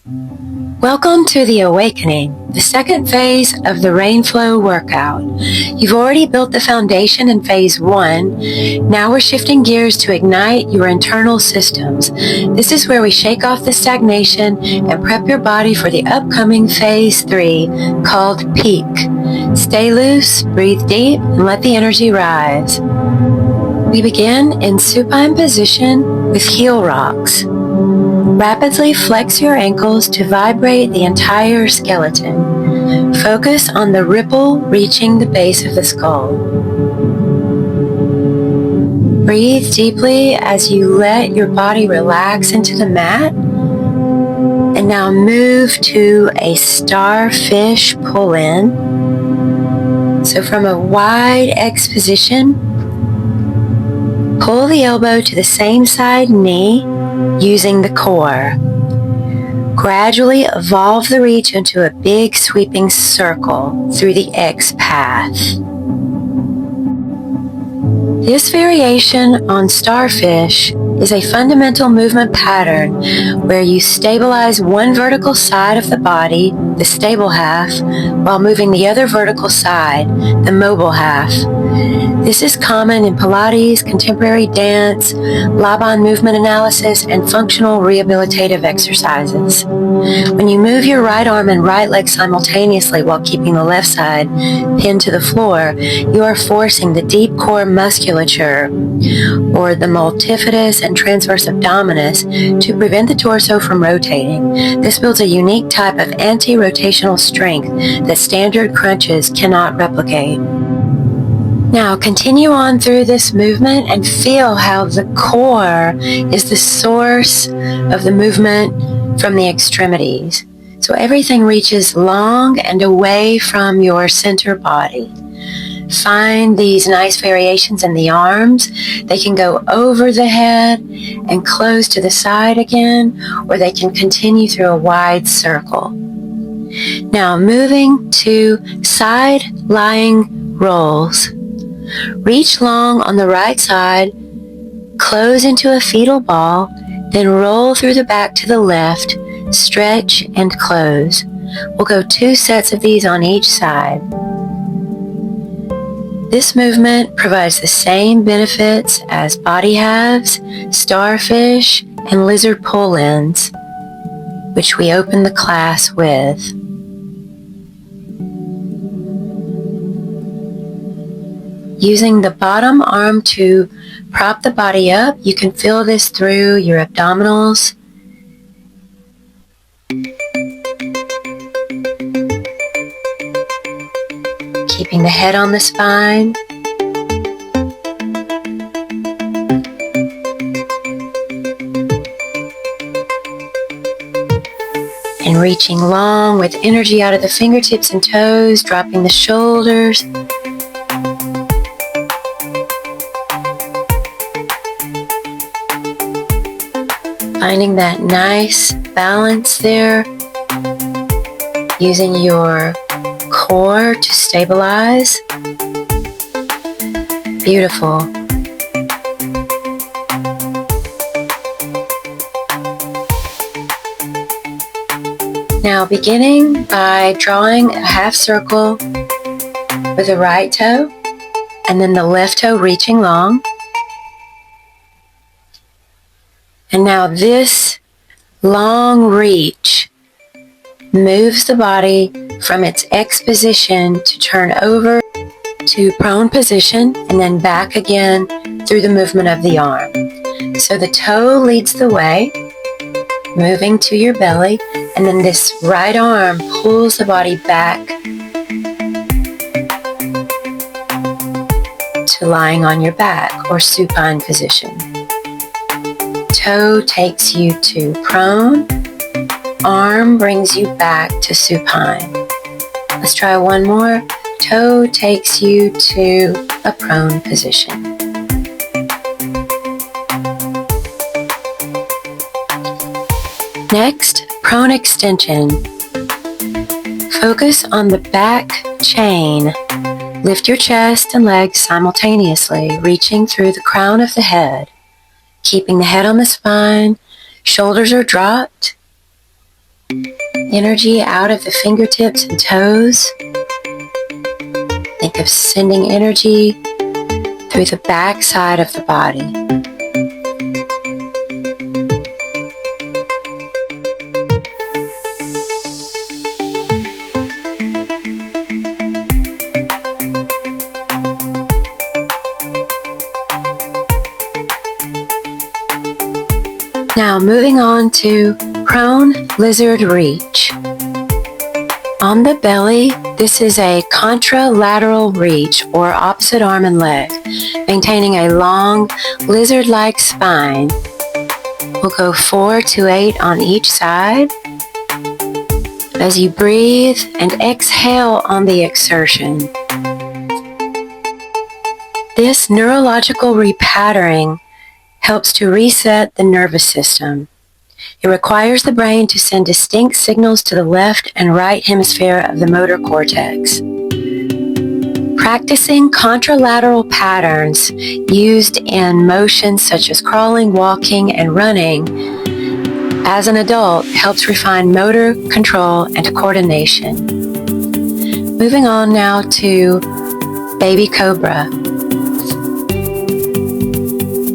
Welcome to the awakening, the second phase of the rain flow workout. You've already built the foundation in phase 1. Now we're shifting gears to ignite your internal systems. This is where we shake off the stagnation and prep your body for the upcoming phase 3 called peak. Stay loose, breathe deep, and let the energy rise. We begin in supine position with Heelrocks. Rapidly flex your ankles to vibrate the entire skeleton. Focus on the ripple reaching the base of the skull. Breathe deeply as you let your body relax into the mat. And now move to a Starfish pull-in. So from a wide X position, pull the elbow to the same side knee using the core. Gradually evolve the reach into a big sweeping circle through the X path. This variation on Starfish is a fundamental movement pattern where you stabilize one vertical side of the body, the stable half, while moving the other vertical side, the mobile half. This is common in Pilates, contemporary dance, Laban movement analysis, and functional rehabilitative exercises. When you move your right arm and right leg simultaneously while keeping the left side pinned to the floor, you are forcing the deep core musculature, or the multifidus and transverse abdominis, to prevent the torso from rotating. This builds a unique type of anti-rotational strength that standard crunches cannot replicate. Now continue on through this movement and feel how the core is the source of the movement from the extremities. So everything reaches long and away from your center body. Find these nice variations in the arms. They can go over the head and close to the side again, or they can continue through a wide circle. Now moving to side lying rolls. Reach long on the right side, close into a fetal ball, then roll through the back to the left, stretch and close. We'll go 2 sets of these on each side. This movement provides the same benefits as body halves, starfish, and lizard pull-ins, which we open the class with. Using the bottom arm to prop the body up, you can feel this through your abdominals. Keeping the head on the spine. And reaching long with energy out of the fingertips and toes, dropping the shoulders. Finding that nice balance there, using your core to stabilize. Beautiful. Now beginning by drawing a half circle with the right toe and then the left toe reaching long. And now this long reach moves the body from its X position to turn over to prone position and then back again through the movement of the arm. So the toe leads the way, moving to your belly, and then this right arm pulls the body back to lying on your back or supine position. Toe takes you to prone, arm brings you back to supine. Let's try one more. Toe takes you to a prone position. Next, prone extension. Focus on the back chain. Lift your chest and legs simultaneously, reaching through the crown of the head. Keeping the head on the spine, shoulders are dropped. energy out of the fingertips and toes. Think of sending energy through the back side of the body. Now moving on to prone lizard reach. On the belly, this is a contralateral reach or opposite arm and leg, maintaining a long lizard-like spine. We'll go 4 to 8 on each side. As you breathe and exhale on the exertion. This neurological repatterning helps to reset the nervous system. It requires the brain to send distinct signals to the left and right hemisphere of the motor cortex. Practicing contralateral patterns used in motions such as crawling, walking, and running as an adult helps refine motor control and coordination. Moving on now to Baby Cobra.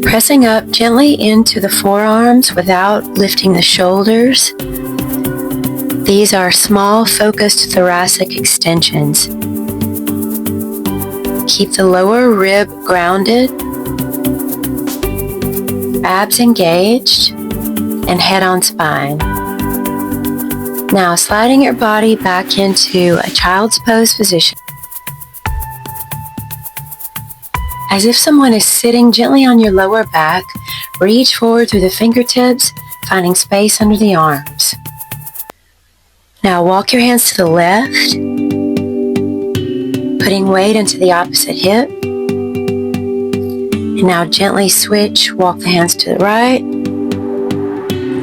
Pressing up gently into the forearms without lifting the shoulders. These are small, focused thoracic extensions. Keep the lower rib grounded, abs engaged, and head on spine. Now sliding your body back into a child's pose position. As if someone is sitting gently on your lower back, reach forward through the fingertips, finding space under the arms. Now walk your hands to the left, putting weight into the opposite hip. And now gently switch, walk the hands to the right,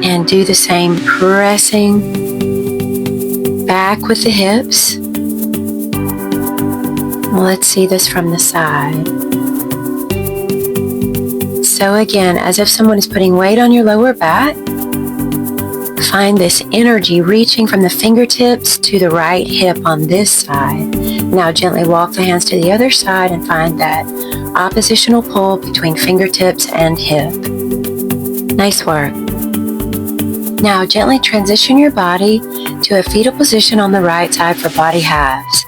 and do the same, pressing back with the hips. Let's see this from the side. So again, as if someone is putting weight on your lower back, find this energy reaching from the fingertips to the right hip on this side. Now gently walk the hands to the other side and find that oppositional pull between fingertips and hip. Nice work. Now gently transition your body to a fetal position on the right side for body halves.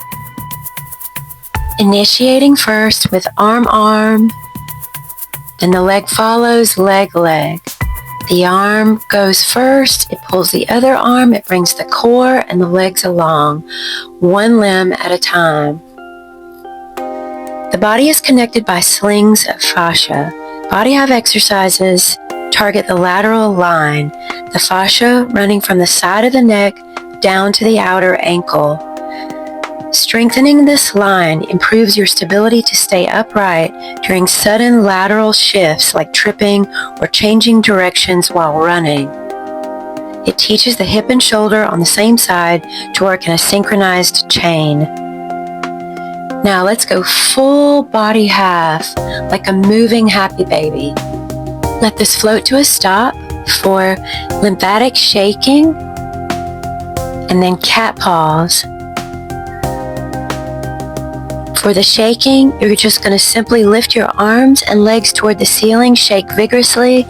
Initiating first with arm, then the leg follows, leg. The arm goes first, it pulls the other arm, it brings the core and the legs along, one limb at a time. The body is connected by slings of fascia. Body half exercises target the lateral line, the fascia running from the side of the neck down to the outer ankle. Strengthening this line improves your stability to stay upright during sudden lateral shifts like tripping or changing directions while running. It teaches the hip and shoulder on the same side to work in a synchronized chain. Now let's go full body half like a moving happy baby. Let this float to a stop for lymphatic shaking and then cat paws. For the shaking, you're just going to simply lift your arms and legs toward the ceiling, shake vigorously,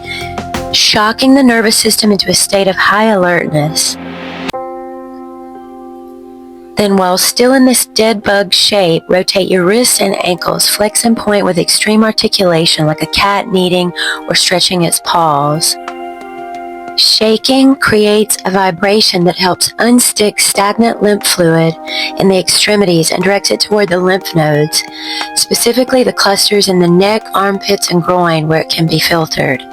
shocking the nervous system into a state of high alertness. Then while still in this dead bug shape, rotate your wrists and ankles, flex and point with extreme articulation like a cat kneading or stretching its paws. Shaking creates a vibration that helps unstick stagnant lymph fluid in the extremities and directs it toward the lymph nodes, specifically the clusters in the neck, armpits, and groin where it can be filtered.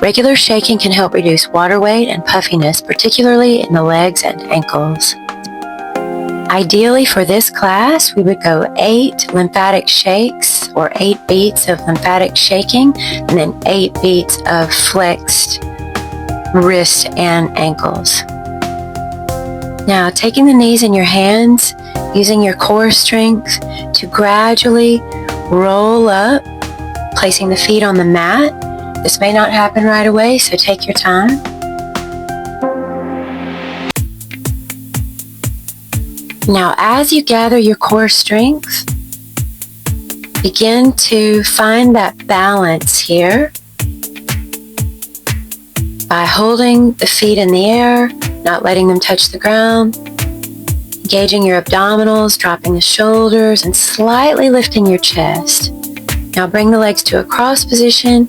Regular shaking can help reduce water weight and puffiness, particularly in the legs and ankles. Ideally for this class, we would go 8 lymphatic shakes or 8 beats of lymphatic shaking and then 8 beats of flexed wrists and ankles. Now taking the knees in your hands, using your core strength to gradually roll up, placing the feet on the mat. This may not happen right away, so take your time. Now, as you gather your core strength, begin to find that balance here by holding the feet in the air, not letting them touch the ground, engaging your abdominals, dropping the shoulders, and slightly lifting your chest. Now bring the legs to a cross position,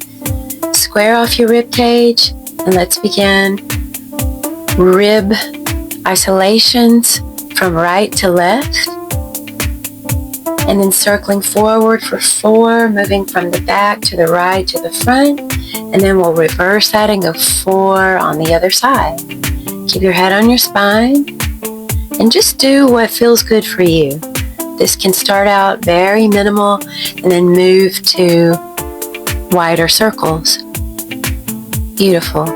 square off your rib cage, and let's begin rib isolations from right to left. And then circling forward for 4, moving from the back to the right to the front. And then we'll reverse that and go 4 on the other side. Keep your head on your spine and just do what feels good for you. This can start out very minimal and then move to wider circles. Beautiful.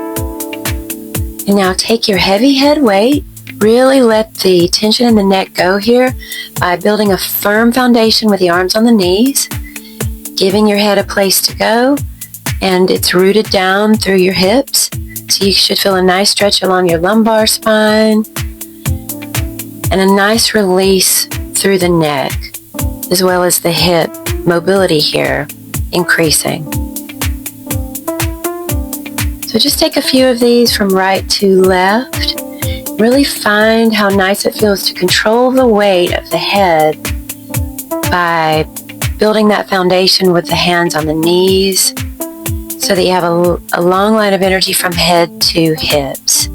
And now take your heavy head weight. Really let the tension in the neck go here by building a firm foundation with the arms on the knees, giving your head a place to go, and it's rooted down through your hips. So you should feel a nice stretch along your lumbar spine and a nice release through the neck, as well as the hip mobility here increasing. So just take a few of these from right to left. Really find how nice it feels to control the weight of the head by building that foundation with the hands on the knees so that you have a long line of energy from head to hips.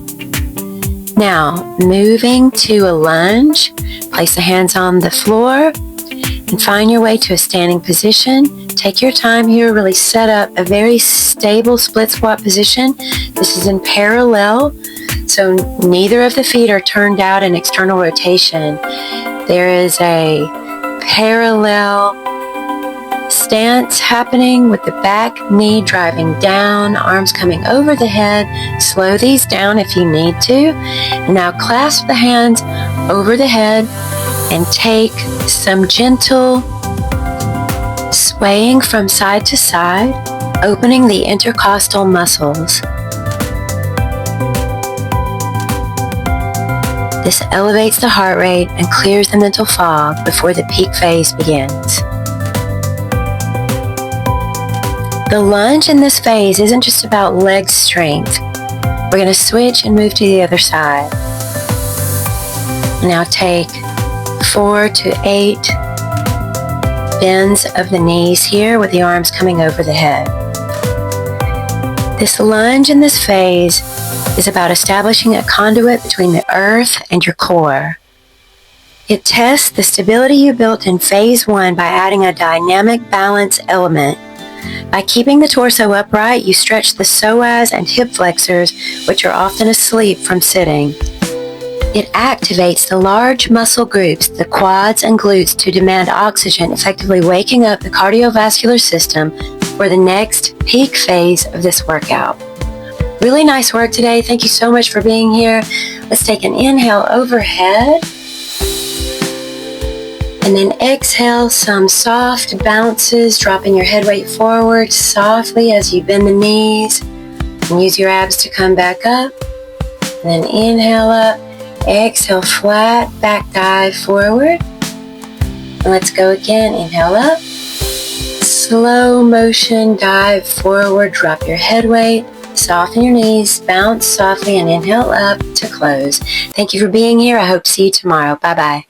Now, moving to a lunge, place the hands on the floor and find your way to a standing position. Take your time here, really set up a very stable split squat position. This is in parallel, so neither of the feet are turned out in external rotation. There is a parallel stance happening with the back knee driving down, arms coming over the head. Slow these down if you need to. And now clasp the hands over the head and take some gentle swaying from side to side, opening the intercostal muscles. This elevates the heart rate and clears the mental fog before the peak phase begins. The lunge in this phase isn't just about leg strength. We're going to switch and move to the other side. Now take 4 to 8 bends of the knees here with the arms coming over the head. This lunge in this phase is about establishing a conduit between the earth and your core. It tests the stability you built in phase 1 by adding a dynamic balance element. By keeping the torso upright, you stretch the psoas and hip flexors, which are often asleep from sitting. It activates the large muscle groups, the quads and glutes, to demand oxygen, effectively waking up the cardiovascular system for the next peak phase of this workout. Really nice work today. Thank you so much for being here. Let's take an inhale overhead. And then exhale some soft bounces, dropping your head weight forward softly as you bend the knees. And use your abs to come back up. And then inhale up. Exhale, flat back dive forward. And let's go again. Inhale up. Slow motion dive forward. Drop your head weight. Soften your knees. Bounce softly and inhale up to close. Thank you for being here. I hope to see you tomorrow. Bye-bye.